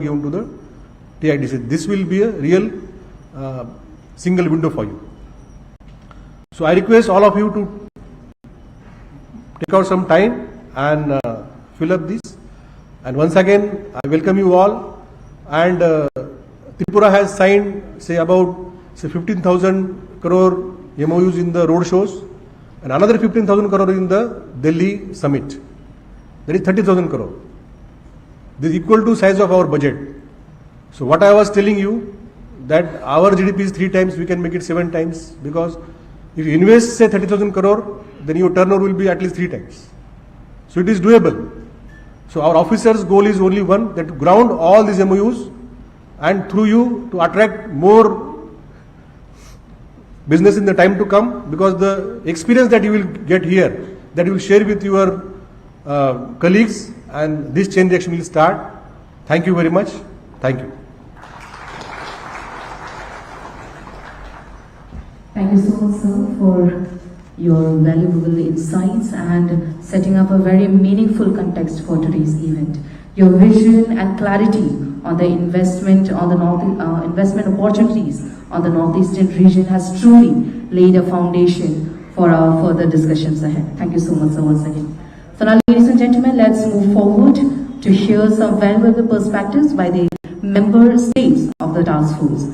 given to the TIDC. This will be a real single window for you. So I request all of you to take out some time and fill up this. And once again, I welcome you all. And Tripura has signed, say, about 15,000 crore MOUs in the road shows, and another 15,000 crore in the Delhi summit. That is 30,000 crore. This is equal to size of our budget. So what I was telling you, that our GDP is 3 times, we can make it 7 times, because if you invest, say, 30,000 crore, then your turnover will be at least 3 times. So it is doable. So our officers' goal is only one, that to ground all these MOUs and through you to attract more business in the time to come, because the experience that you will get here, that you will share with your colleagues, and this chain reaction will start. Thank you very much. Thank you. Thank you so much, sir, for your valuable insights and setting up a very meaningful context for today's event. Your vision and clarity on the investment on the investment opportunities on the northeastern region has truly laid a foundation for our further discussions ahead. Thank you so much, sir, once again. So now, ladies and gentlemen, let's move forward to hear some valuable perspectives by the member states of the task force.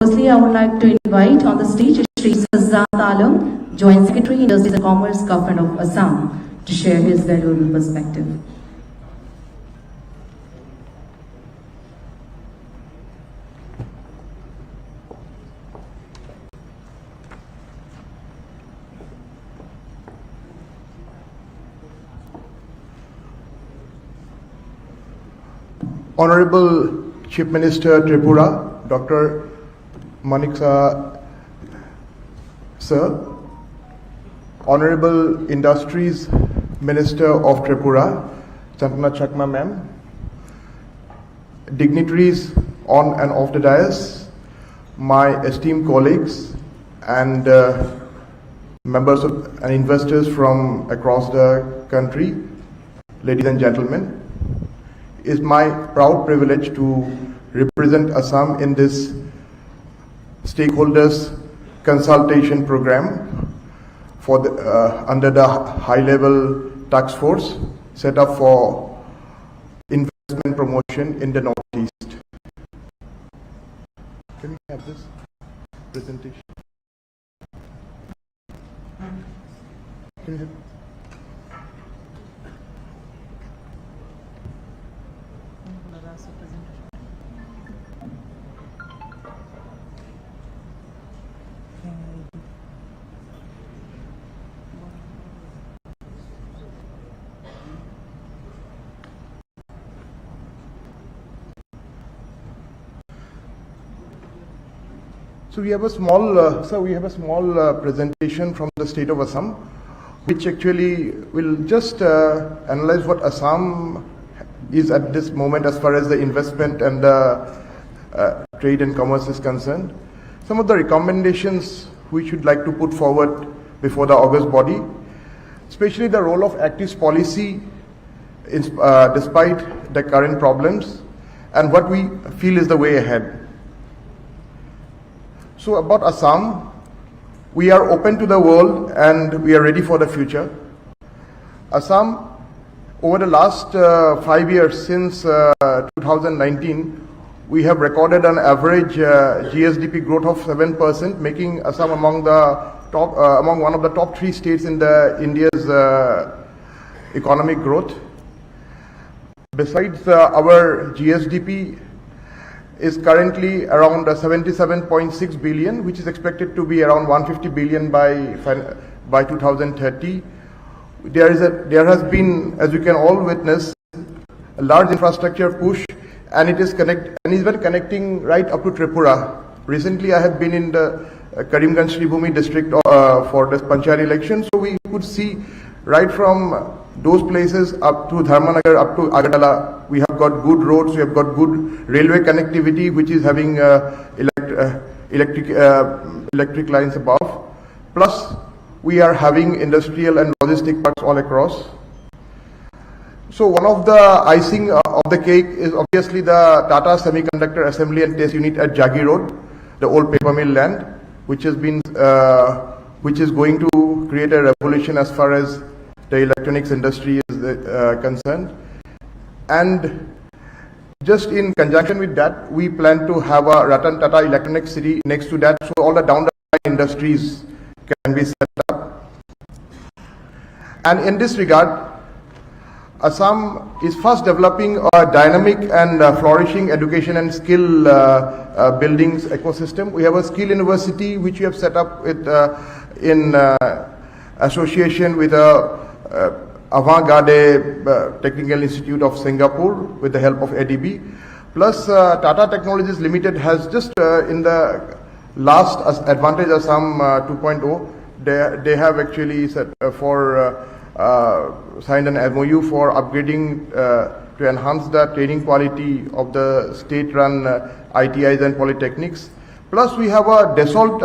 Firstly, I would like to invite on the stage Shri Sazzad Alam, Joint Secretary, Industries and Commerce, Government of Assam, to share his valuable perspective. Honorable Chief Minister Tripura, Dr. Manik Sir, Honorable Industries Minister of Tripura, Chandana Chakma Ma'am, dignitaries on and off the dais, my esteemed colleagues, and members of, and investors from across the country, ladies and gentlemen. It is my proud privilege to represent Assam in this stakeholders consultation program for the, under the high-level task force set up for investment promotion in the Northeast. Can we have this presentation? Can you have So we have a small, presentation from the state of Assam, which actually will just analyze what Assam is at this moment as far as the investment and trade and commerce is concerned. Some of the recommendations we should like to put forward before the August body, especially the role of active policy despite the current problems, and what we feel is the way ahead. So about Assam, we are open to the world and we are ready for the future. Assam, over the last 5 years since 2019, we have recorded an average GSDP growth of 7%, making Assam among the top, among one of the top 3 states in the India's economic growth. Besides, our GSDP is currently around 77.6 billion, which is expected to be around 150 billion by 2030. There has been, as you can all witness, a large infrastructure push, and it is even connecting right up to Tripura. Recently, I have been in the Karimganj Sribhumi district for the Panchayat election, so we could see right from those places up to Dharmanagar, up to Agartala, we have got good roads, we have got good railway connectivity, which is having electric lines above. Plus, we are having industrial and logistic parks all across. So one of the icing of the cake is obviously the Tata Semiconductor Assembly and Test Unit at Jagi Road, the old paper mill land, which has been, which is going to create a revolution as far as the electronics industry is concerned. And just in conjunction with that, we plan to have a Ratan Tata Electronics City next to that, so all the down the line industries can be set up. And in this regard, Assam is fast developing a dynamic and flourishing education and skill buildings ecosystem. We have a skill university which we have set up with, in association with Avant-Garde Technical Institute of Singapore with the help of ADB. Plus Tata Technologies Limited has just in the last Advantage Assam 2.0, they have actually set signed an MOU for upgrading to enhance the training quality of the state-run ITIs and polytechnics. Plus, we have a Dassault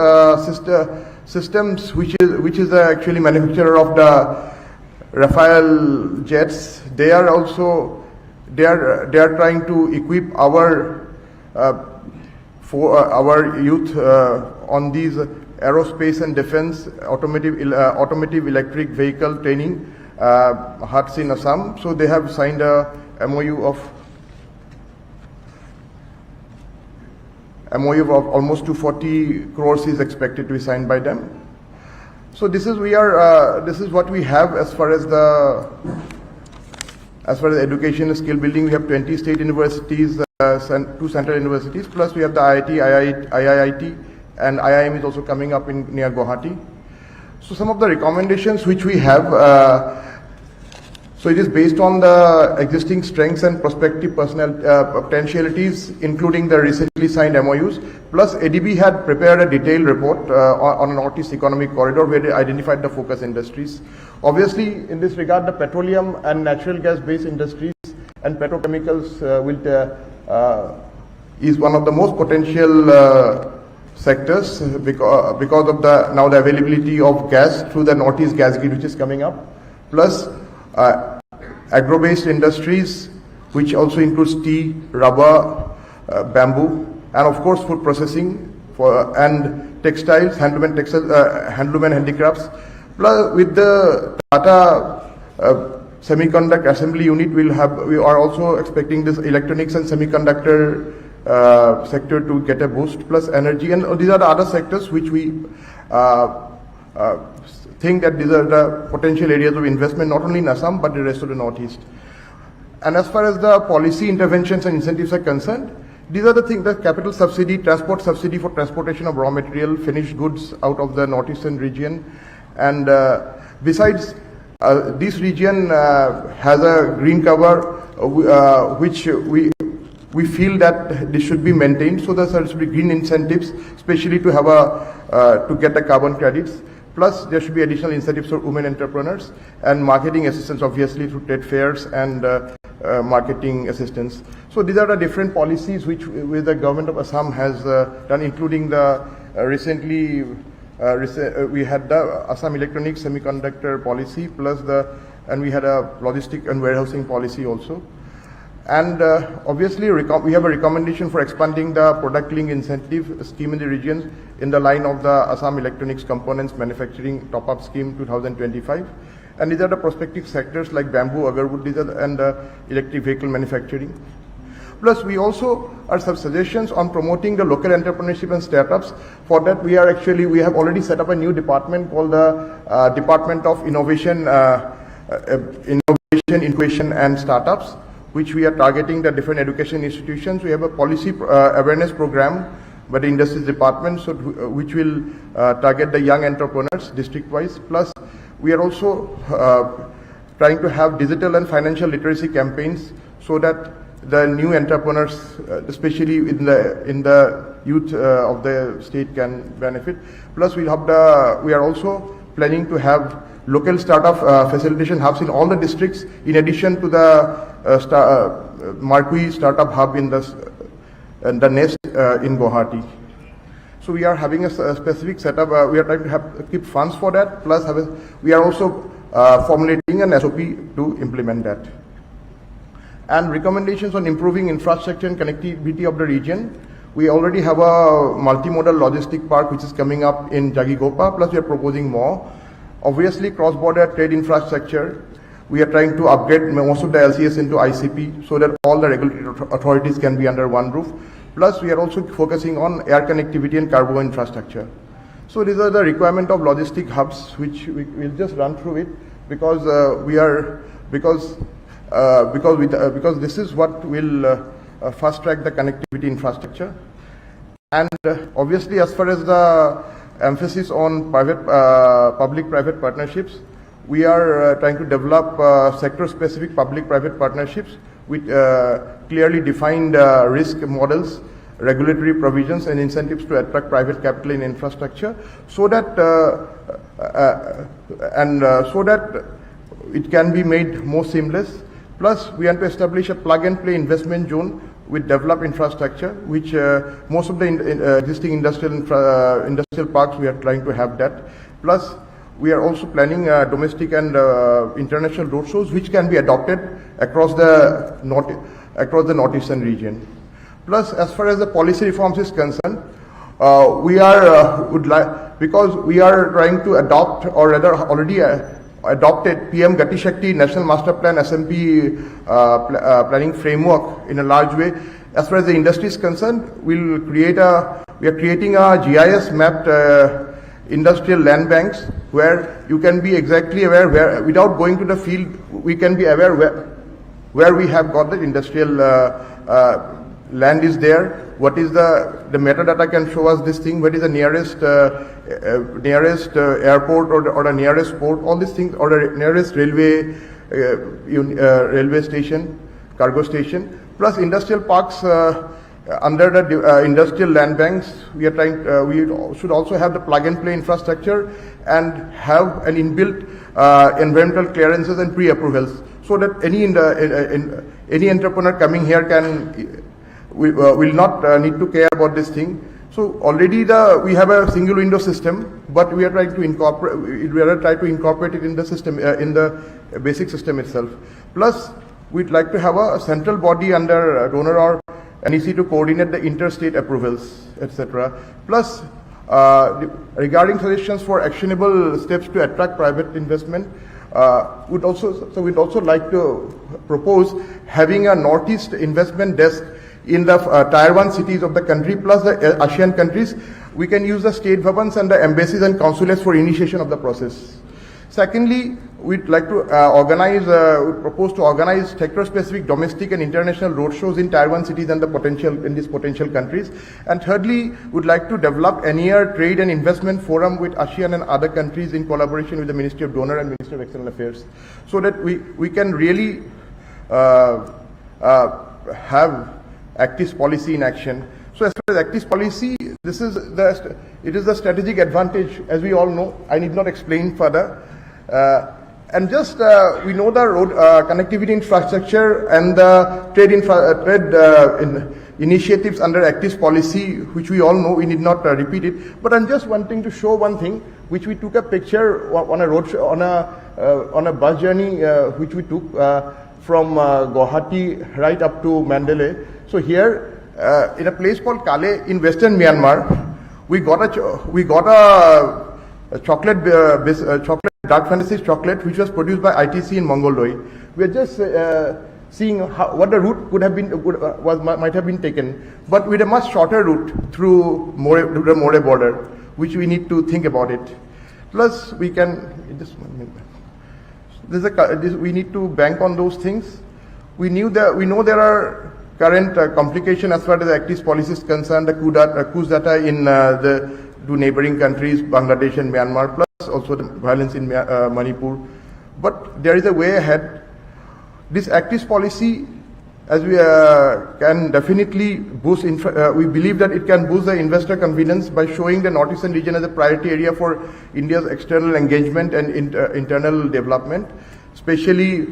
systems, which is actually manufacturer of the Rafale jets. They are also they are trying to equip our youth on these aerospace and defense, automotive electric vehicle training huts in Assam. So they have signed a MOU of almost 240 crores is expected to be signed by them. So this is this is what we have as far as the education and skill building. We have 20 state universities, 2 central universities, plus we have the IIT, and IIM is also coming up in near Guwahati. So some of the recommendations which we have, so it is based on the existing strengths and prospective potentialities, including the recently signed MOUs. Plus ADB had prepared a detailed report on a Northeast Economic Corridor where they identified the focus industries. Obviously, in this regard, the petroleum and natural gas-based industries and petrochemicals is one of the most potential sectors because of the availability of gas through the Northeast gas grid which is coming up, plus agro-based industries which also includes tea, rubber, bamboo, and of course food processing and textiles, handloom and handicrafts. Plus with the Tata Semiconductor Assembly Unit, we are also expecting this electronics and semiconductor sector to get a boost, plus energy, and these are the other sectors which we think that these are the potential areas of investment, not only in Assam but the rest of the Northeast. And as far as the policy interventions and incentives are concerned, these are the things: the capital subsidy, transport subsidy for transportation of raw material, finished goods out of the northeastern region, and besides, this region has a green cover which we feel that this should be maintained, so there should be green incentives, especially to have to get the carbon credits. Plus, there should be additional incentives for women entrepreneurs and marketing assistance, obviously through trade fairs and marketing assistance. So these are the different policies which the government of Assam has done, including the recently we had the Assam Electronics Semiconductor Policy, plus and we had a logistic and warehousing policy also. And obviously, we have a recommendation for expanding the product link incentive scheme in the region in the line of the Assam Electronics Components Manufacturing Top-Up Scheme 2025. And these are the prospective sectors like bamboo, agarwood, and electric vehicle manufacturing. Plus, we also are some suggestions on promoting the local entrepreneurship and startups. For that, we have already set up a new department called the Department of Innovation, Incubation and Startups, which we are targeting the different education institutions. We have a policy awareness program by the Industries Department, so which will target the young entrepreneurs district-wise. Plus, we are also trying to have digital and financial literacy campaigns so that the new entrepreneurs, especially in the youth of the state, can benefit. Plus, we are also planning to have local startup facilitation hubs in all the districts, in addition to the Marquee Startup Hub in the Nest in Guwahati. So we are having a specific setup. We are trying to keep funds for that. Plus, we are also formulating an SOP to implement that. and recommendations on improving infrastructure and connectivity of the region. We already have a multimodal logistic park which is coming up in Jagigopa, plus we are proposing more. Obviously, cross-border trade infrastructure. We are trying to upgrade most of the LCS into ICP so that all the regulatory authorities can be under one roof. Plus, we are also focusing on air connectivity and cargo infrastructure. So these are the requirement of logistic hubs, which we will just run through it because because this is what will fast track the connectivity infrastructure. And obviously, as far as the emphasis on public-private partnerships, we are trying to develop sector-specific public-private partnerships with clearly defined risk models, regulatory provisions, and incentives to attract private capital in infrastructure, so that so that it can be made more seamless. Plus, we want to establish a plug-and-play investment zone with developed infrastructure, which most of the existing industrial parks, we are trying to have that. Plus, we are also planning domestic and international roadshows, which can be adopted across the northeastern region. Plus, as far as the policy reforms is concerned, we are because we are trying to adopt, or rather already adopted PM Gati Shakti National Master Plan SMP planning framework in a large way. As far as the industry is concerned, we are creating a GIS mapped industrial land banks where you can be exactly aware where, without going to the field, we can be aware where we have got the industrial land is there. What is the metadata can show us this thing? What is the nearest airport or the nearest port? All these things, or the nearest railway railway station, cargo station. Plus industrial parks under the industrial land banks. We are trying. We should also have the plug-and-play infrastructure and have an inbuilt environmental clearances and pre-approvals, so that any entrepreneur coming here can. Will not need to care about this thing. So already we have a single window system, but we are trying to incorporate it in the system, in the basic system itself. Plus, we'd like to have a central body under donor or NEC to coordinate the interstate approvals, etc. Plus, regarding suggestions for actionable steps to attract private investment, we'd also like to propose having a Northeast investment desk in the Tier 1 cities of the country, plus the ASEAN countries. We can use the state bhavans and the embassies and consulates for initiation of the process. Secondly, we'd like to propose to organize sector-specific domestic and international roadshows in Tier 1 cities and these potential countries. And thirdly, we'd like to develop a near trade and investment forum with ASEAN and other countries in collaboration with the Ministry of Donor and Ministry of External Affairs, so that we can really have Actis policy in action. So as far as Actis policy, it is the strategic advantage, as we all know. I need not explain further. And just we know the road connectivity infrastructure and the trade initiatives under Actis policy, which we all know. We need not repeat it. But I'm just wanting to show one thing, which we took a picture on a road show, on a bus journey, which we took from Guwahati right up to Mandalay. So here, in a place called Kale in Western Myanmar, we got a chocolate dark fantasy chocolate, which was produced by ITC in Mongoldoi. We are just seeing what the route could have been might have been taken, but with a much shorter route through the More border, which we need to think about it. Plus, we can we need to bank on those things. We know there are current complication as far as the Actis policy is concerned, the coups data in the two neighboring countries, Bangladesh and Myanmar, plus also the violence in Manipur. But there is a way ahead. This Actis policy, as we can definitely boost, we believe that it can boost the investor confidence by showing the Northeastern region as a priority area for India's external engagement and internal development, especially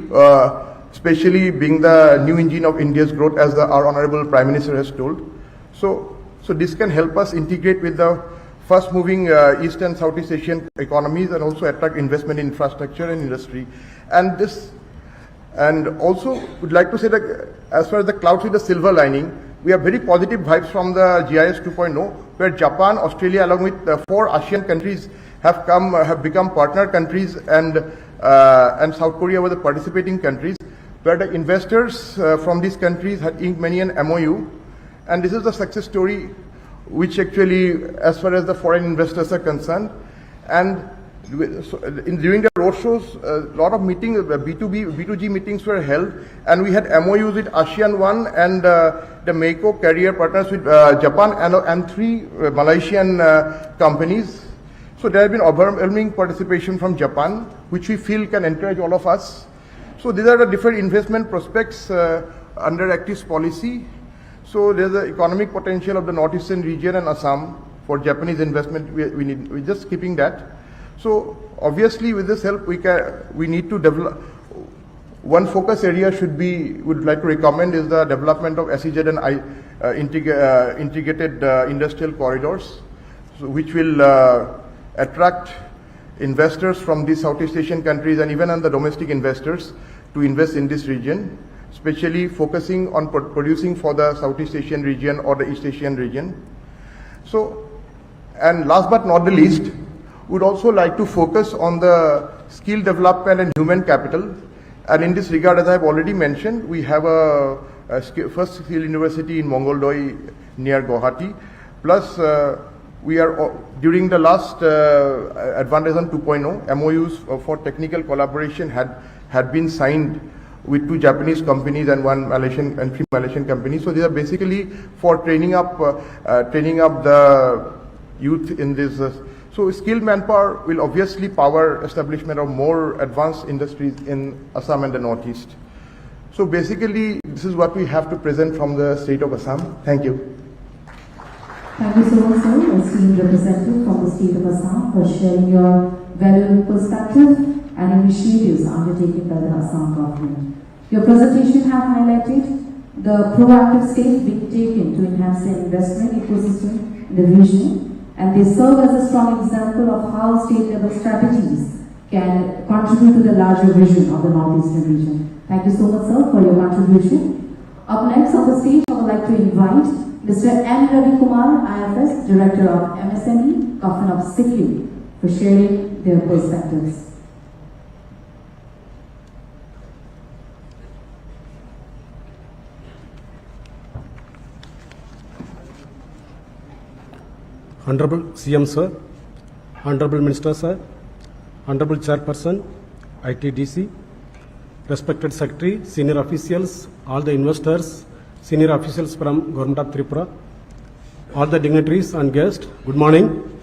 being the new engine of India's growth, as our Honorable Prime Minister has told. So this can help us integrate with the fast-moving East and Southeast Asian economies and also attract investment in infrastructure and industry. And And also, would like to say that as far as the clouds with the silver lining, we have very positive vibes from the GIS 2.0, where Japan, Australia, along with 4 ASEAN countries have become partner countries, and South Korea were the participating countries, where the investors from these countries had inked many an MOU, and this is a success story which actually, as far as the foreign investors are concerned, and during the roadshows, a lot of meetings, B2G meetings were held, and we had MOUs with ASEAN 1 and the Meiko carrier partners with Japan and 3 Malaysian companies. So there has been overwhelming participation from Japan, which we feel can encourage all of us. So these are the different investment prospects under Active's policy. So there's the economic potential of the northeastern region and Assam for Japanese investment. We're just keeping that. So obviously, with this help, we need to develop. One focus area would like to recommend is the development of SEZ and integrated industrial corridors, so which will attract investors from these Southeast Asian countries and even on the domestic investors to invest in this region, especially focusing on producing for the Southeast Asian region or the East Asian region. So, and last but not the least, would also like to focus on the skill development and human capital. And in this regard, as I have already mentioned, we have a first skill university in Mongoldoi near Guwahati. Plus, we are during the last Advantage 2.0 MOUs for technical collaboration had been signed with 2 Japanese companies and 1 Malaysian and 3 Malaysian companies. So these are basically for training up the youth in this. So skilled manpower will obviously power establishment of more advanced industries in Assam and the Northeast. So basically, this is what we have to present from the state of Assam. Thank you. Thank you so much, sir, esteemed representative from the state of Assam, for sharing your valuable perspective and initiatives undertaken by the Assam government. Your presentation has highlighted the proactive steps being taken to enhance the investment ecosystem in the region, and they serve as a strong example of how state-level strategies can contribute to the larger vision of the Northeastern region. Thank you so much, sir, for your contribution. Up next on the stage, I would like to invite Mr. M. Ravi Kumar, IFS, Director of MSME, Government of Sikkim, for sharing their perspectives. Honorable CM Sir, Honorable Minister Sir, Honorable Chairperson, ITDC, respected Secretary, senior officials, all the investors, senior officials from Government of Tripura, all the dignitaries and guests, good morning.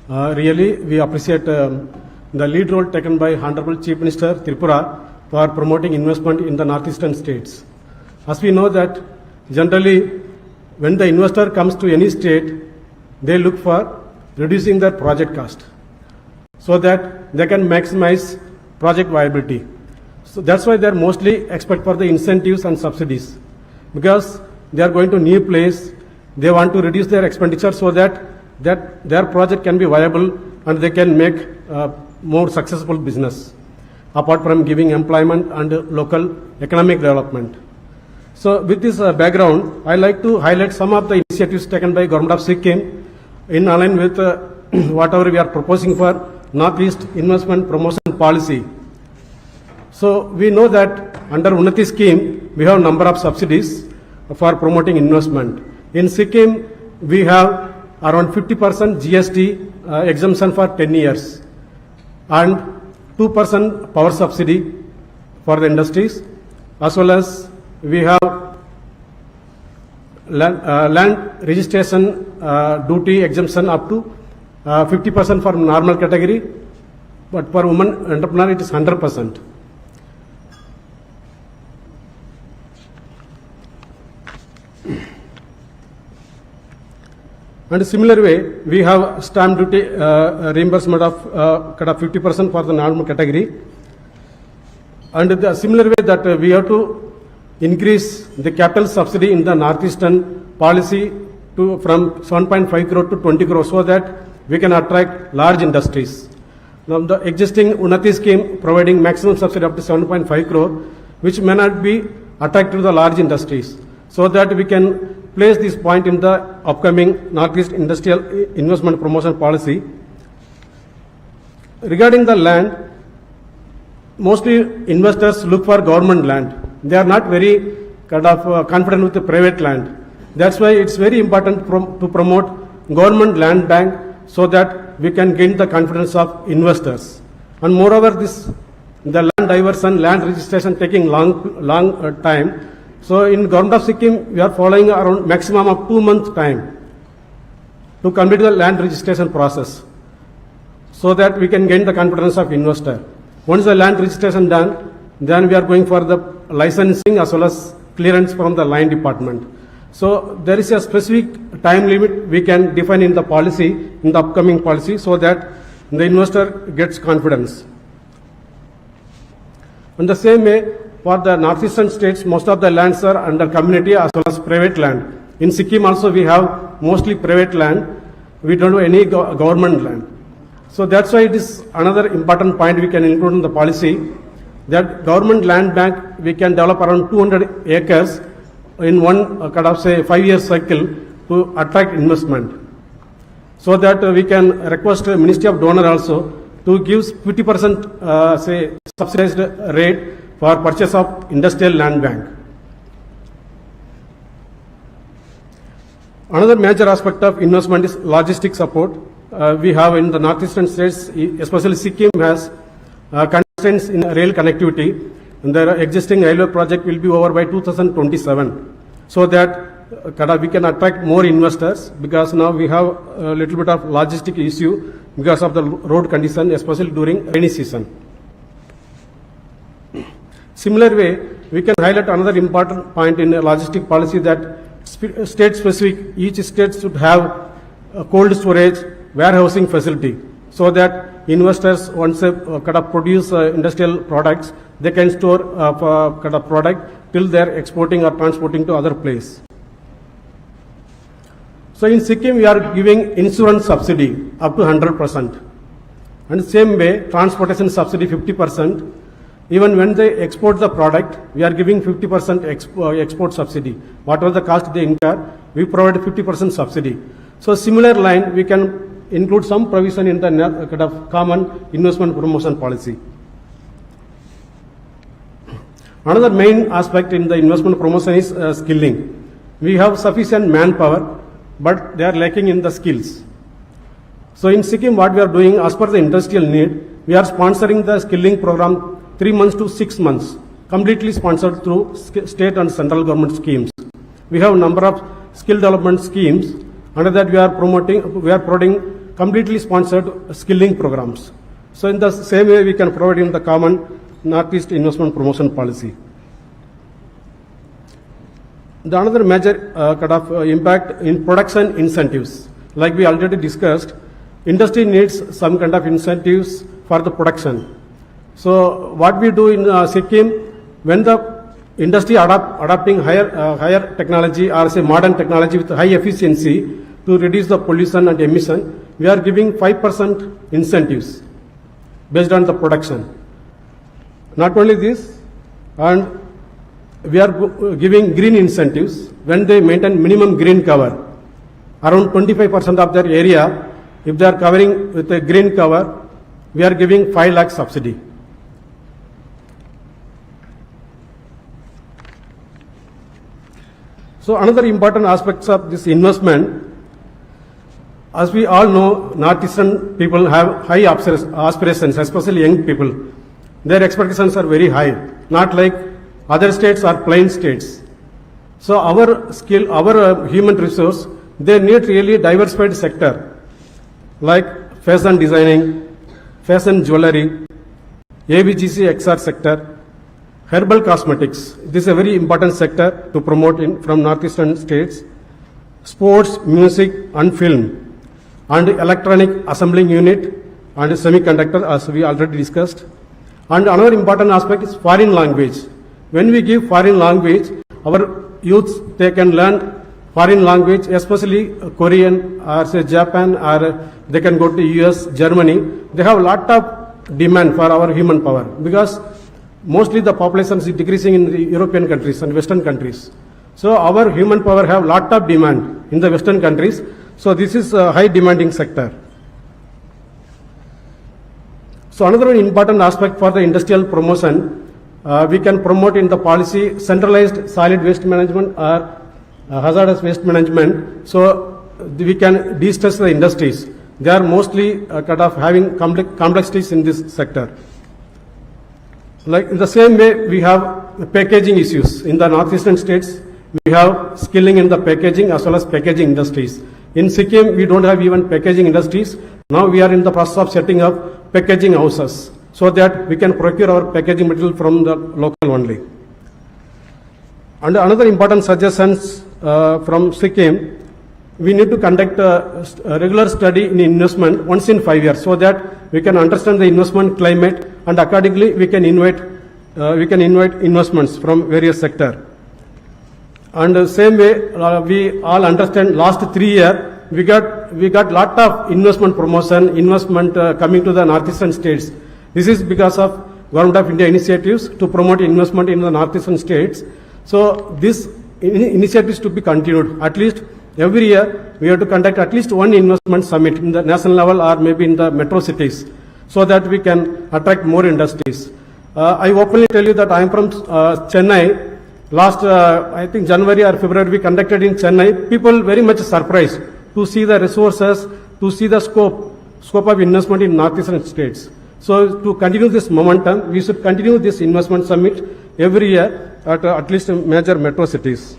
Really, we appreciate the lead role taken by Honorable Chief Minister Tripura for promoting investment in the northeastern states. As we know that generally, when the investor comes to any state, they look for reducing their project cost so that they can maximize project viability. So that's why they are mostly expect for the incentives and subsidies, because they are going to new place, they want to reduce their expenditure so that their project can be viable and they can make more successful business, apart from giving employment and local economic development. So with this background, I like to highlight some of the initiatives taken by Government of Sikkim in line with whatever we are proposing for Northeast Investment Promotion Policy. So we know that under Unnati scheme, we have number of subsidies for promoting investment. In Sikkim, we have around 50% GST exemption for 10 years and 2% power subsidy for the industries, as well as we have land registration duty exemption up to 50% for normal category, but for women entrepreneur it is 100%. And similar way, we have stamp duty reimbursement of 50% for the normal category. And the similar way that we have to increase the capital subsidy in the northeastern policy from 7.5 crore to 20 crore so that we can attract large industries. Now the existing Unnati scheme providing maximum subsidy up to 7.5 crore, which may not be attractive to the large industries, so that we can place this point in the upcoming Northeast Industrial Investment Promotion Policy. Regarding the land, mostly investors look for government land. They are not very confident with the private land. That's why it's very important to promote government land bank so that we can gain the confidence of investors. And moreover, the land diversion, land registration taking long time. So in government of Sikkim, we are following around maximum of 2 months time to complete the land registration process, so that we can gain the confidence of investor. Once the land registration done, then we are going for the licensing as well as clearance from the line department. So there is a specific time limit we can define in the policy, in the upcoming policy, so that the investor gets confidence. In the same way, for the northeastern states, most of the lands are under community as well as private land. In Sikkim also we have mostly private land. We don't have any government land. So that's why it is another important point we can include in the policy, that government land bank we can develop around 200 acres in one 5-year cycle to attract investment. So that we can request Ministry of Donor also to give 50% subsidized rate for purchase of industrial land bank. Another major aspect of investment is logistic support. We have in the northeastern states, especially Sikkim has constraints in rail connectivity, and the existing railway project will be over by 2027, so that we can attract more investors, because now we have a little bit of logistic issue because of the road condition, especially during rainy season. Similar way, we can highlight another important point in a logistic policy, that state specific, each state should have a cold storage warehousing facility, so that investors, once they produce industrial products, they can store product till they are exporting or transporting to other place. So in Sikkim, we are giving insurance subsidy up to 100%. And same way, transportation subsidy 50%. Even when they export the product, we are giving 50% export subsidy. Whatever the cost they incur, we provide 50% subsidy. So similar line, we can include some provision in the common investment promotion policy. Another main aspect in the investment promotion is skilling. We have sufficient manpower, but they are lacking in the skills. So in Sikkim, what we are doing, as per the industrial need, we are sponsoring the skilling program 3 months to 6 months, completely sponsored through state and central government schemes. We have a number of skill development schemes. Under that, we are providing completely sponsored skilling programs. So in the same way, we can provide in the common Northeast investment promotion policy. The another major impact in production incentives, like we already discussed, industry needs some kind of incentives for the production. So what we do in Sikkim, when the industry adopting higher technology, or say modern technology with high efficiency to reduce the pollution and emission, we are giving 5% incentives based on the production. Not only this, and we are giving green incentives when they maintain minimum green cover. Around 25% of their area, if they are covering with a green cover, we are giving 5 lakh subsidy. So another important aspects of this investment, as we all know, Northeastern people have high aspirations, especially young people. Their expectations are very high, not like other states or plain states. So our skill, our human resource, they need really diversified sector, like fashion designing, fashion jewelry, ABGC XR sector, herbal cosmetics. This is a very important sector to promote from northeastern states. Sports, music and film, and electronic assembling unit and semiconductor, as we already discussed. And another important aspect is foreign language. When we give foreign language, our youths, they can learn foreign language, especially Korean or say Japan, or they can go to US, Germany. They have a lot of demand for our human power, because mostly the population is decreasing in the European countries and Western countries. So our human power have lot of demand in the Western countries. So this is a high demanding sector. So another important aspect for the industrial promotion, we can promote in the policy centralized solid waste management or hazardous waste management. So we can de-stress the industries. They are mostly kind of having complexities in this sector. Like in the same way, we have packaging issues. In the northeastern states, we have skilling in the packaging as well as packaging industries. In Sikkim, we don't have even packaging industries. Now we are in the process of setting up packaging houses so that we can procure our packaging material from the local only. And another important suggestions from Sikkim, we need to conduct a regular study in investment once in 5 years so that we can understand the investment climate and accordingly we can invite investments from various sectors. And the same way, we all understand last 3 years, we got lot of investment promotion, investment coming to the northeastern states. This is because of Government of India initiatives to promote investment in the northeastern states. So this initiatives to be continued. At least every year, we have to conduct at least one investment summit in the national level or maybe in the metro cities so that we can attract more industries. I openly tell you that I am from Chennai. Last, I think January or February, we conducted in Chennai. People very much surprised to see the resources, to see the scope of investment in northeastern states. So to continue this momentum, we should continue this investment summit every year at least major metro cities.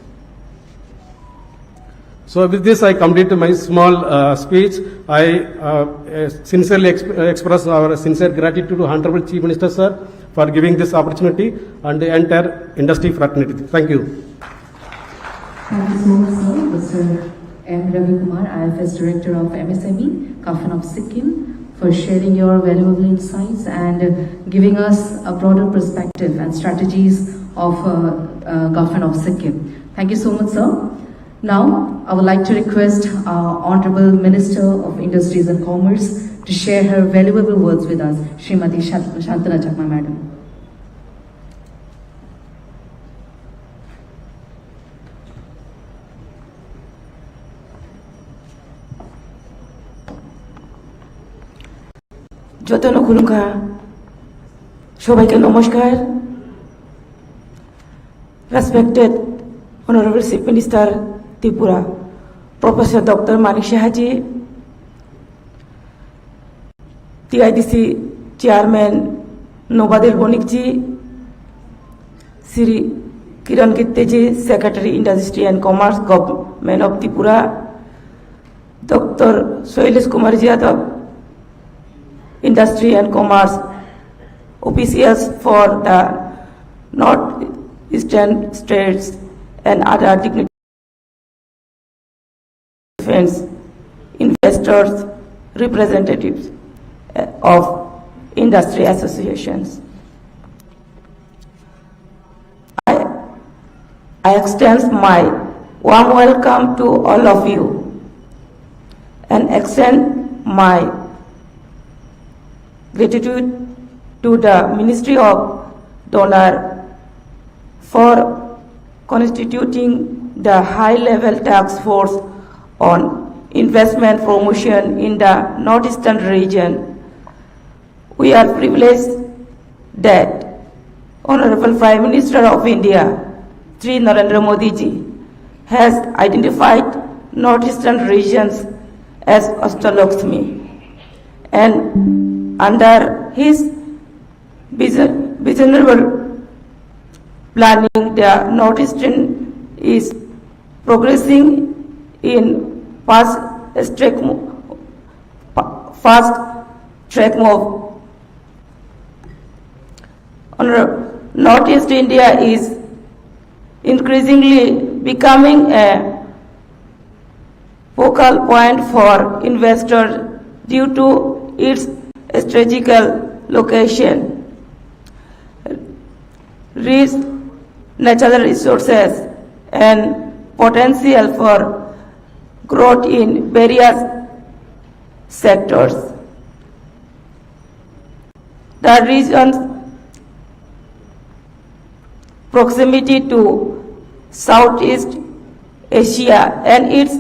So with this, I complete my small speech. I sincerely express our sincere gratitude to Honorable Chief Minister, sir, for giving this opportunity and the entire industry fraternity. Thank you. Thank you so much, sir. Mr. M. Ravi Kumar, IFS Director of MSME, Kafan of Sikkim, for sharing your valuable insights and giving us a broader perspective and strategies of Kafan of Sikkim. Thank you so much, sir. Now, I would like to request our Honorable Minister of Industries and Commerce to share her valuable words with us, Srimati Shantana Chakma Madam. যতন খুলুকা সবাইকে নমস্কার respected honourable chief minister Tripura professor doctor Manik Shahaji TIDC chairman নবাদিল বণিকজি Shri Kiran গিত্তেজি secretary industry and commerce government of Tripura doctor Shailesh Kumar Yadav Industry and Commerce officials for the northeastern states and other dignitaries, investors, representatives of industry associations. I extend my warm welcome to all of you and extend my gratitude to the Ministry of Donor for constituting the high-level task force on investment promotion in the northeastern region. We are privileged that Honorable Prime Minister of India, Sri Narendra Modi ji, has identified northeastern regions as Astalakshmi, and under his visionary planning, the northeastern is progressing in fast track move. Northeast India is increasingly becoming a focal point for investors due to its strategical location, rich natural resources, and potential for growth in various sectors. The region's proximity to Southeast Asia and its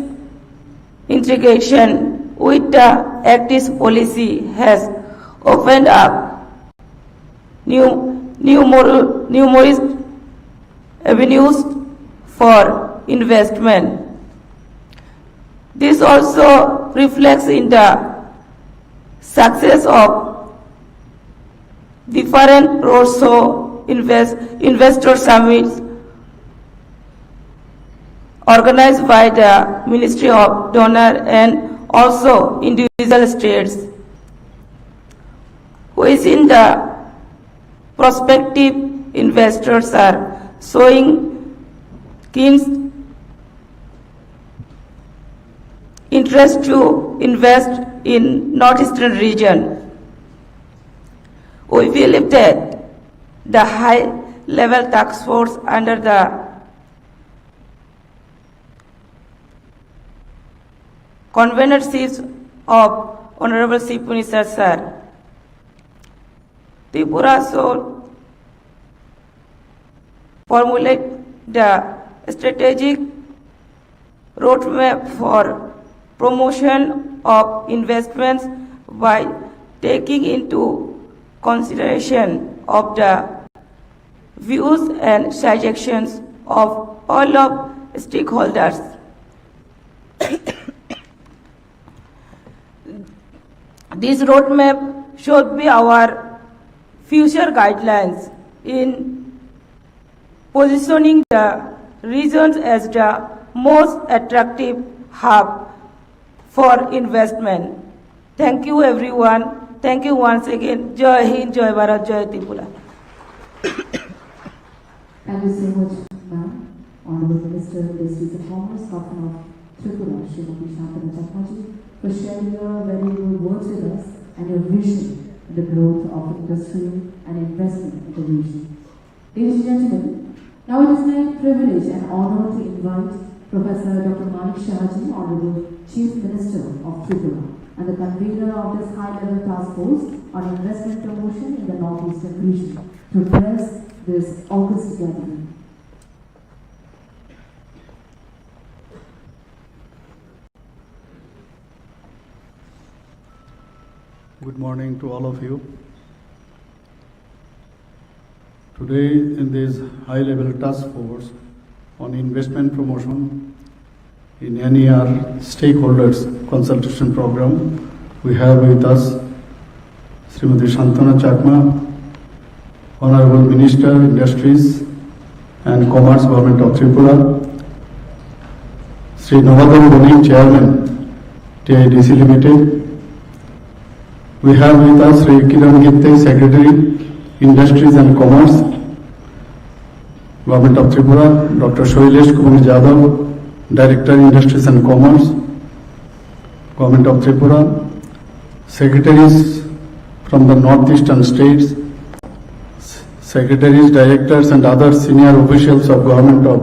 integration with the Act's policy has opened up numerous avenues for investment. This also reflects in the success of different roadshow investor summits organized by the Ministry of Donor and also individual states, which in the prospective investors are showing keen interest to invest in northeastern region. We believe that the high-level task force under the convenership of Honorable Chief Minister Sir, Tripura should formulate the strategic roadmap for promotion of investments by taking into consideration of the views and suggestions of all of stakeholders. This roadmap should be our future guidelines in positioning the regions as the most attractive hub for investment. Thank you everyone. Thank you once again. Jai Hind, Jai Bharat, Jai Tripura. Thank you so much, ma'am. Honorable Minister of Industries and Commerce, Governor of Tripura, Srimati Shantanu Chakmaji, for sharing your valuable words with us and your vision in the growth of industry and investment in the region. Ladies and gentlemen, now it is my privilege and honor to invite Professor Dr. Manik Shahaji, Honorable Chief Minister of Tripura, and the convener of this high-level task force on investment promotion in the northeastern region, to address this August gathering. Good morning to all of you. Today in this high-level task force on investment promotion in NER stakeholders consultation program, we have with us Srimati Shantanu Chakma, Honorable Minister, Industries and Commerce, Government of Tripura, Sri Navadam Boni, Chairman, TIDC Limited. We have with us Sri Kiran Gitte, Secretary, Industries and Commerce, Government of Tripura, Dr. Shailesh Kumar Jadhav, Director, Industries and Commerce, Government of Tripura, Secretaries from the northeastern states, Secretaries, Directors and other senior officials of Government of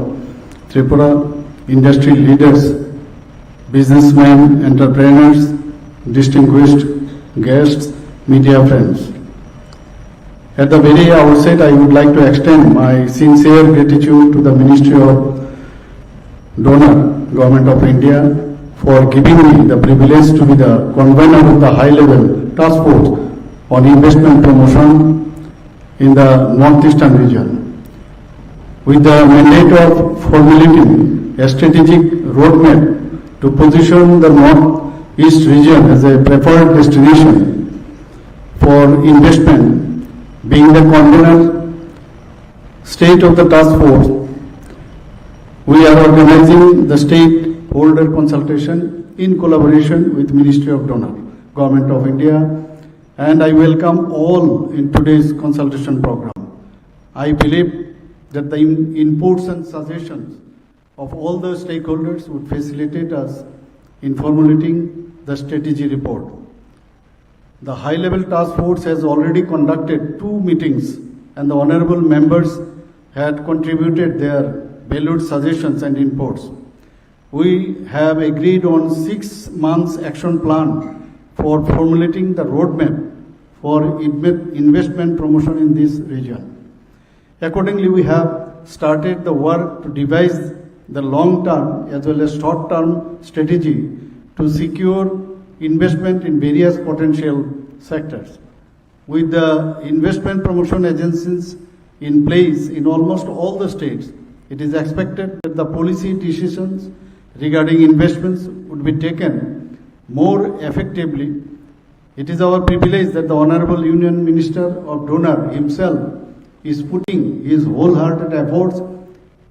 Tripura, industry leaders, businessmen, entrepreneurs, distinguished guests, media friends. At the very outset, I would like to extend my sincere gratitude to the Ministry of Donor, Government of India, for giving me the privilege to be the convener of the high-level task force on investment promotion in the northeastern region, with the mandate of formulating a strategic roadmap to position the northeast region as a preferred destination for investment. Being the convener state of the task force, we are organizing the stakeholder consultation in collaboration with Ministry of Donor, Government of India, and I welcome all in today's consultation program. I believe that the inputs and suggestions of all the stakeholders would facilitate us in formulating the strategy report. The high-level task force has already conducted 2 meetings and the honorable members had contributed their valued suggestions and inputs. We have agreed on 6 months action plan for formulating the roadmap for investment promotion in this region. Accordingly, we have started the work to devise the long-term as well as short-term strategy to secure investment in various potential sectors. With the investment promotion agencies in place in almost all the states, it is expected that the policy decisions regarding investments would be taken more effectively. It is our privilege that the Honorable Union Minister of Donor himself is putting his wholehearted efforts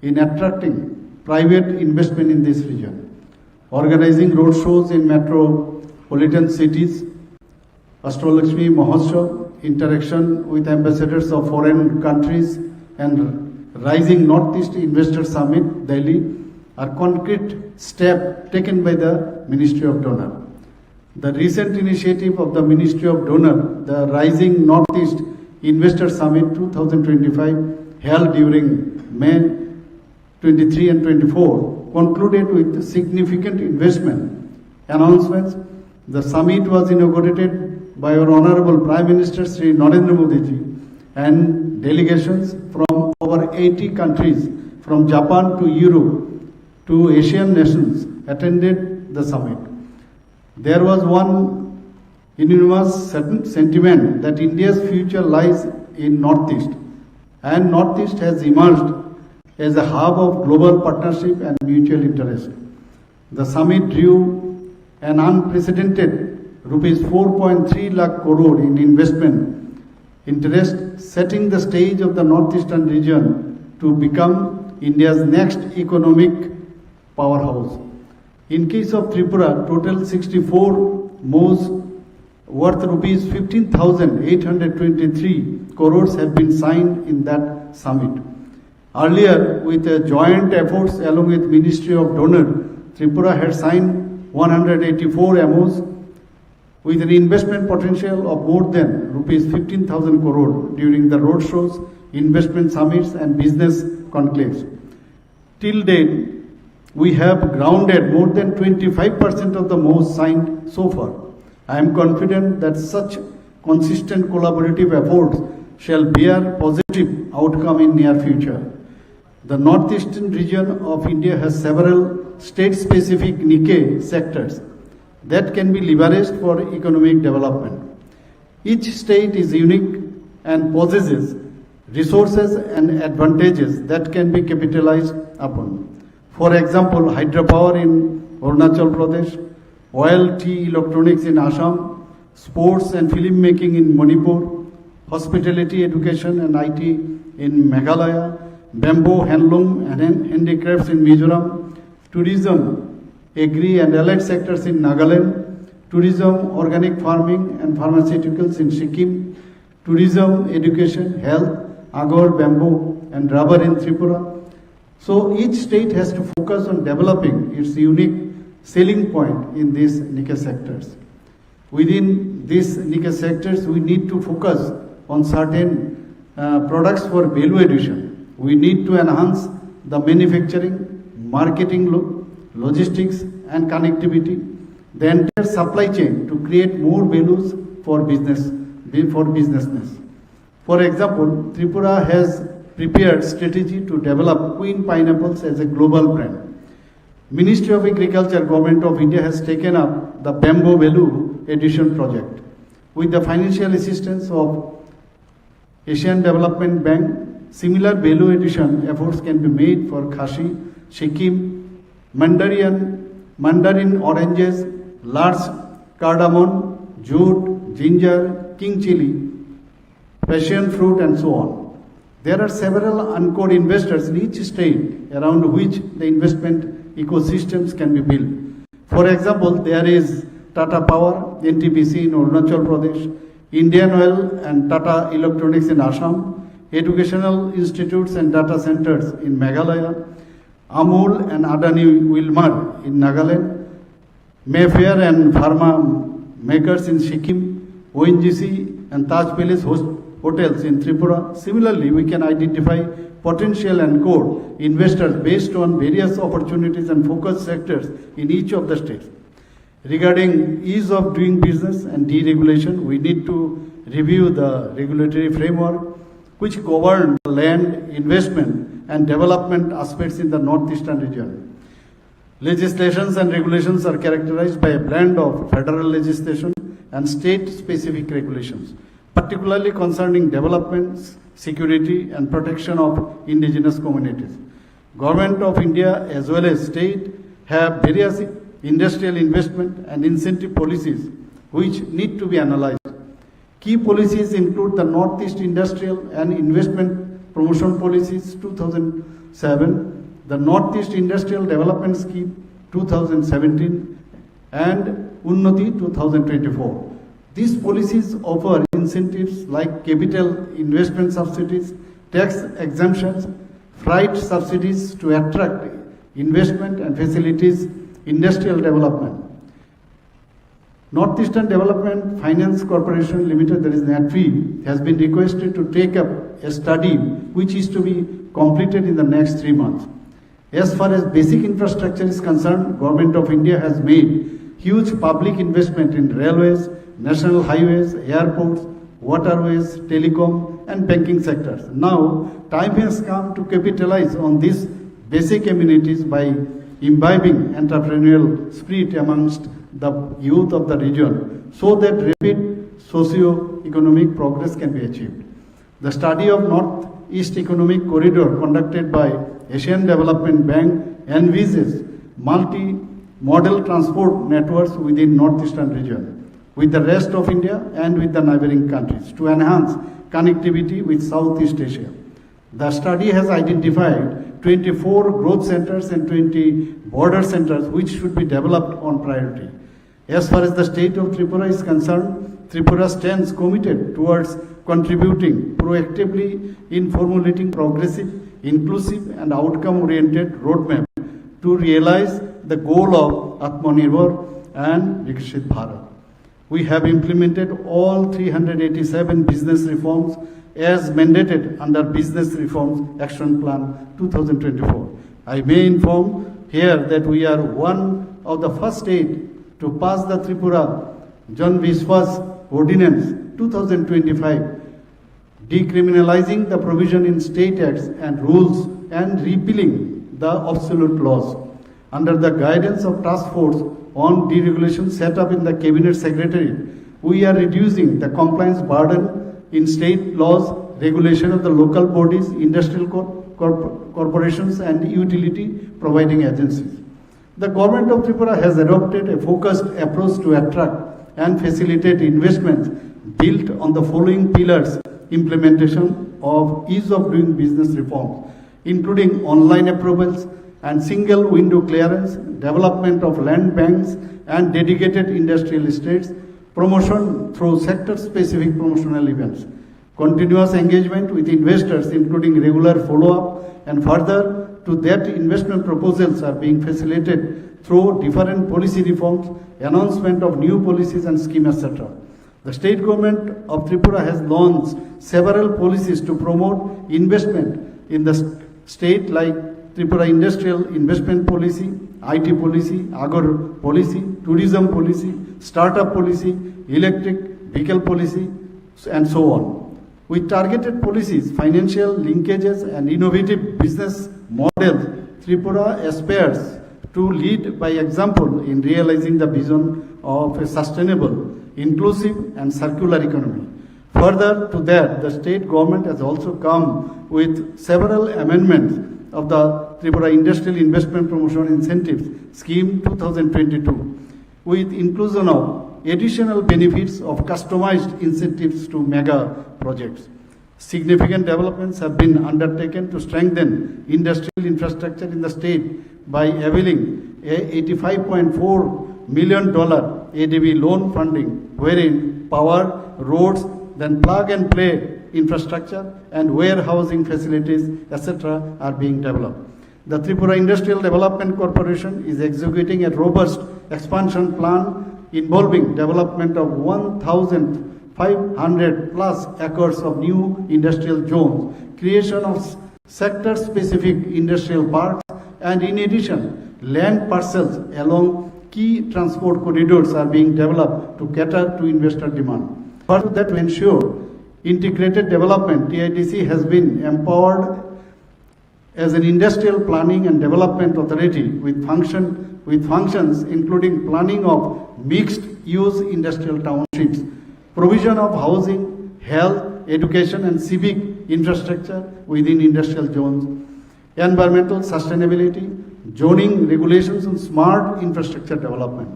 in attracting private investment in this region, organizing road shows in metropolitan cities, Ashtalakshmi Mahotsav, interaction with ambassadors of foreign countries, and Rising Northeast Investor Summit, Delhi, are concrete steps taken by the Ministry of Donor. The recent initiative of the Ministry of Donor, the Rising Northeast Investor Summit 2025, held during May 23 and 24, concluded with significant investment announcements. The summit was inaugurated by our Honorable Prime Minister Sri Narendra Modi ji and delegations from over 80 countries, from Japan to Europe to Asian nations, attended the summit. There was one unanimous sentiment that India's future lies in Northeast, and Northeast has emerged as a hub of global partnership and mutual interest. The summit drew an unprecedented rupees 4.3 lakh crore in investment interest, setting the stage of the Northeastern region to become India's next economic powerhouse. In case of Tripura, total 64 MOUs worth rupees 15,823 crores have been signed in that summit. Earlier, with joint efforts along with Ministry of Donor, Tripura had signed 184 MOUs with an investment potential of more than rupees 15,000 crore during the roadshows, investment summits and business conclaves. Till date, we have grounded more than 25% of the MOUs signed so far. I am confident that such consistent collaborative efforts shall bear positive outcome in near future. The northeastern region of India has several state-specific Nikkei sectors that can be leveraged for economic development. Each state is unique and possesses resources and advantages that can be capitalized upon. For example, hydropower in Arunachal Pradesh, oil, tea, electronics in Assam, sports and filmmaking in Manipur, hospitality, education and IT in Meghalaya, bamboo, handloom and handicrafts in Mizoram, tourism, agri and allied sectors in Nagaland, tourism, organic farming and pharmaceuticals in Sikkim, tourism, education, health, agar, bamboo and rubber in Tripura. So each state has to focus on developing its unique selling point in these Nikkei sectors. Within these Nikkei sectors, we need to focus on certain products for value addition. We need to enhance the manufacturing, marketing, logistics and connectivity, the entire supply chain to create more values for businessness. For example, Tripura has prepared strategy to develop Queen pineapples as a global brand. Ministry of Agriculture, Government of India has taken up the Bamboo Value Addition project. With the financial assistance of Asian Development Bank, similar value addition efforts can be made for Khashi, Sikkim, mandarin oranges, larch, cardamom, jute, ginger, king chili, passion fruit and so on. There are several anchored investors in each state around which the investment ecosystems can be built. For example, there is Tata Power, NTPC in Arunachal Pradesh, Indian Oil and Tata Electronics in Assam, educational institutes and data centers in Meghalaya, Amul and Adani Wilmar in Nagaland, Mayfair and pharma makers in Sikkim, ONGC and Taj Palace hotels in Tripura. Similarly, we can identify potential and core investors based on various opportunities and focus sectors in each of the states. Regarding ease of doing business and deregulation, we need to review the regulatory framework which govern land investment and development aspects in the northeastern region. Legislations and regulations are characterized by a blend of federal legislation and state-specific regulations, particularly concerning development, security and protection of indigenous communities. Government of India as well as state have various industrial investment and incentive policies which need to be analyzed. Key policies include the Northeast Industrial and Investment Promotion Policies 2007, the Northeast Industrial Development Scheme 2017 and Unnati 2024. These policies offer incentives like capital investment subsidies, tax exemptions, freight subsidies to attract investment and facilities industrial development. Northeastern Development Finance Corporation Limited, that is NADFI, has been requested to take up a study which is to be completed in the next 3 months. As far as basic infrastructure is concerned, Government of India has made huge public investment in railways, national highways, airports, waterways, telecom and banking sectors. Now, time has come to capitalize on these basic amenities by imbibing entrepreneurial spirit amongst the youth of the region so that rapid socio-economic progress can be achieved. The study of Northeast Economic Corridor conducted by Asian Development Bank envisages multi-modal transport networks within Northeastern region with the rest of India and with the neighboring countries to enhance connectivity with Southeast Asia. The study has identified 24 growth centers and 20 border centers which should be developed on priority. As far as the state of Tripura is concerned, Tripura stands committed towards contributing proactively in formulating progressive, inclusive and outcome-oriented roadmap to realize the goal of Atmanirbhar and Viksit Bharat. We have implemented all 387 business reforms as mandated under Business Reforms Action Plan 2024. I may inform here that we are one of the first state to pass the Tripura Jan Vishwas Ordinance 2025, decriminalizing the provision in state acts and rules and repealing the obsolete laws. Under the guidance of Task Force on Deregulation set up in the Cabinet Secretariat, we are reducing the compliance burden in state laws, regulation of the local bodies, industrial corporations and utility providing agencies. The government of Tripura has adopted a focused approach to attract and facilitate investments built on the following pillars: implementation of ease of doing business reforms, including online approvals and single window clearance, development of land banks and dedicated industrial estates, promotion through sector-specific promotional events, continuous engagement with investors including regular follow-up, and further to that investment proposals are being facilitated through different policy reforms, announcement of new policies and schemes, etc. The state government of Tripura has launched several policies to promote investment in the state like Tripura Industrial Investment Policy, IT Policy, Agar Policy, Tourism Policy, Startup Policy, Electric Vehicle Policy, and so on. With targeted policies, financial linkages, and innovative business models, Tripura aspires to lead by example in realizing the vision of a sustainable, inclusive, and circular economy. Further to that, the state government has also come with several amendments of the Tripura Industrial Investment Promotion Incentives Scheme 2022, with inclusion of additional benefits of customized incentives to mega projects. Significant developments have been undertaken to strengthen industrial infrastructure in the state by availing a $85.4 million ADB loan funding, wherein power, roads, then plug-and-play infrastructure and warehousing facilities, etc. are being developed. The Tripura Industrial Development Corporation is executing a robust expansion plan involving development of 1,500 plus acres of new industrial zones, creation of sector-specific industrial parks, and in addition, land parcels along key transport corridors are being developed to cater to investor demand. Further, that to ensure integrated development, TIDC has been empowered as an industrial planning and development authority with functions including planning of mixed-use industrial townships, provision of housing, health, education and civic infrastructure within industrial zones, environmental sustainability, zoning regulations and smart infrastructure development.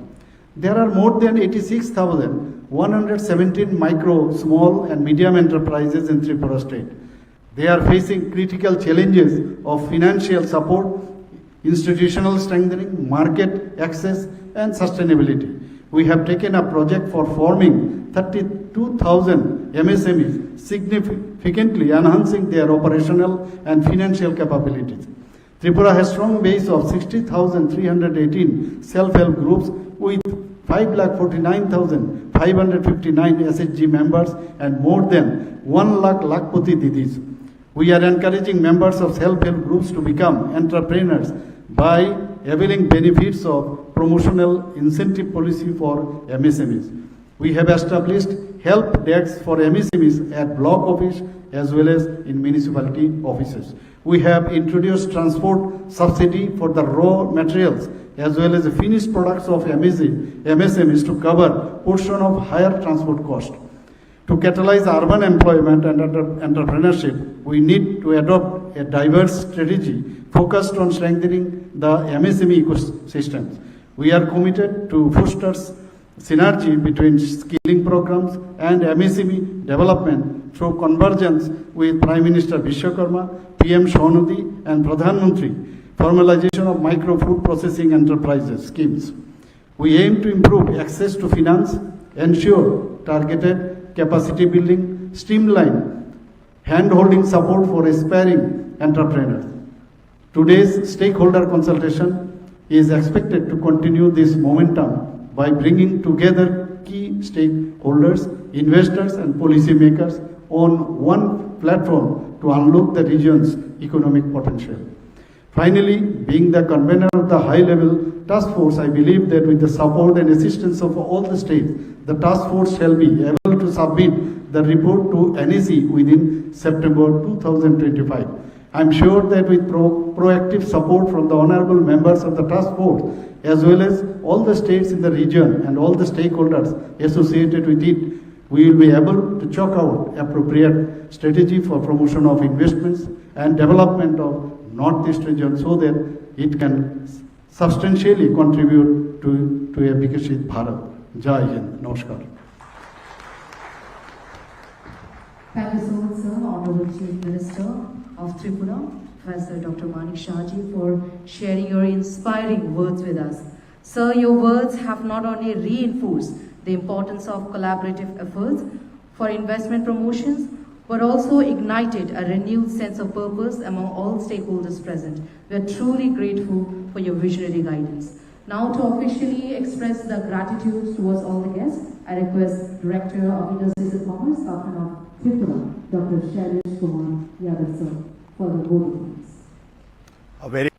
There are more than 86,117 micro, small and medium enterprises in Tripura state. They are facing critical challenges of financial support, institutional strengthening, market access and sustainability. We have taken a project for forming 32,000 MSMEs, significantly enhancing their operational and financial capabilities. Tripura has strong base of 60,318 self-help groups with 5,49,559 SHG members and more than 1 lakh Lakpati Didis. We are encouraging members of self-help groups to become entrepreneurs by availing benefits of promotional incentive policy for MSMEs. We have established help desks for MSMEs at block office as well as in municipality offices. We have introduced transport subsidy for the raw materials as well as the finished products of MSMEs to cover portion of higher transport cost. To catalyze urban employment and entrepreneurship, we need to adopt a diverse strategy focused on strengthening the MSME ecosystems. We are committed to foster synergy between skilling programs and MSME development through convergence with Prime Minister Vishwakarma, PM Shohnudi and Pradhan Mantri, formalization of micro food processing enterprises schemes. We aim to improve access to finance, ensure targeted capacity building, streamline hand-holding support for aspiring entrepreneurs. Today's stakeholder consultation is expected to continue this momentum by bringing together key stakeholders, investors and policymakers on one platform to unlock the region's economic potential. Finally, being the convener of the high-level task force, I believe that with the support and assistance of all the states, the task force shall be able to submit the report to NEC within September 2025. I am sure that with proactive support from the honorable members of the task force, as well as all the states in the region and all the stakeholders associated with it, we will be able to chalk out appropriate strategy for promotion of investments and development of Northeast region so that it can substantially contribute to a Vikashit Bharat. Jai Hind. Namaskar. Thank you so much, sir, Honorable Chief Minister of Tripura, Professor Dr. Manik Shahji, for sharing your inspiring words with us. Sir, your words have not only reinforced the importance of collaborative efforts for investment promotions, but also ignited a renewed sense of purpose among all stakeholders present. We are truly grateful for your visionary guidance. Now, to officially express the gratitude towards all the guests, I request Director of Industries and Commerce, Governor of Tripura, Dr. Shailesh Kumar Yadav, sir, for the vote of thanks. A very